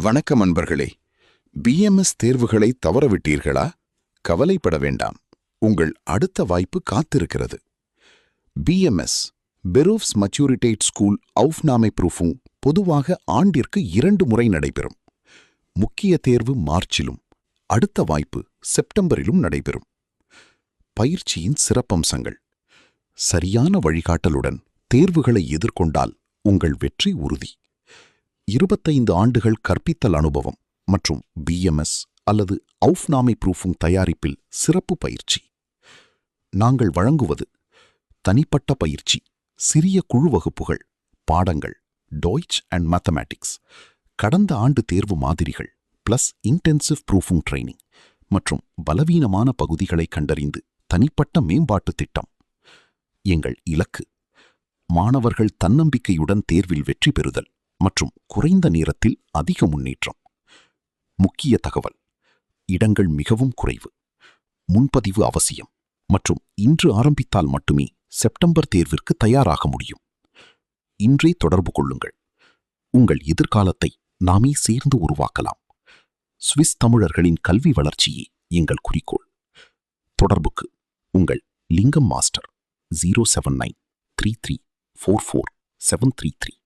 வணக்கம் அன்பர்களே. பிஎம்எஸ் தேர்வுகளை தவறவிட்டீர்களா? கவலைப்பட வேண்டாம், உங்கள் அடுத்த வாய்ப்பு காத்திருக்கிறது. பிஎம்எஸ் பெரூவ்ஸ் மச்சூரிட்டேட் ஸ்கூல் அவுஃப்நாமை ப்ரூஃபும் பொதுவாக ஆண்டிற்கு 2 முறை நடைபெறும். முக்கிய தேர்வு மார்ச்சிலும் அடுத்த வாய்ப்பு செப்டம்பரிலும் நடைபெறும். பயிற்சியின் சிறப்பம்சங்கள்: சரியான வழிகாட்டலுடன் தேர்வுகளை எதிர்கொண்டால் உங்கள் வெற்றி உறுதி. 25 ஆண்டுகள் கற்பித்தல் அனுபவம் மற்றும் பிஎம்எஸ் அல்லது அவுஃப்நாமை ப்ரூஃபுங் தயாரிப்பில் சிறப்பு பயிற்சி. நாங்கள் வழங்குவது தனிப்பட்ட பயிற்சி, சிறிய குழு வகுப்புகள், பாடங்கள், டாய்ச் அண்ட் மேத்தமேட்டிக்ஸ், கடந்த ஆண்டு தேர்வு மாதிரிகள் பிளஸ் இன்டென்சிவ் ப்ரூஃபுங் ட்ரைனிங் மற்றும் பலவீனமான பகுதிகளை கண்டறிந்து தனிப்பட்ட மேம்பாட்டு திட்டம். எங்கள் இலக்கு: மாணவர்கள் தன்னம்பிக்கையுடன் தேர்வில் வெற்றி பெறுதல் மற்றும் குறைந்த நேரத்தில் அதிக முன்னேற்றம். முக்கிய தகவல்: இடங்கள் மிகவும் குறைவு, முன்பதிவு அவசியம் மற்றும் இன்று ஆரம்பித்தால் மட்டுமே செப்டம்பர் தேர்விற்கு தயாராக முடியும். இன்றே தொடர்பு கொள்ளுங்கள். உங்கள் எதிர்காலத்தை நாமே சேர்ந்து உருவாக்கலாம். சுவிஸ் தமிழர்களின் கல்வி வளர்ச்சியே எங்கள் குறிக்கோள். தொடர்புக்கு உங்கள் லிங்கம் மாஸ்டர் 079 33 44 733.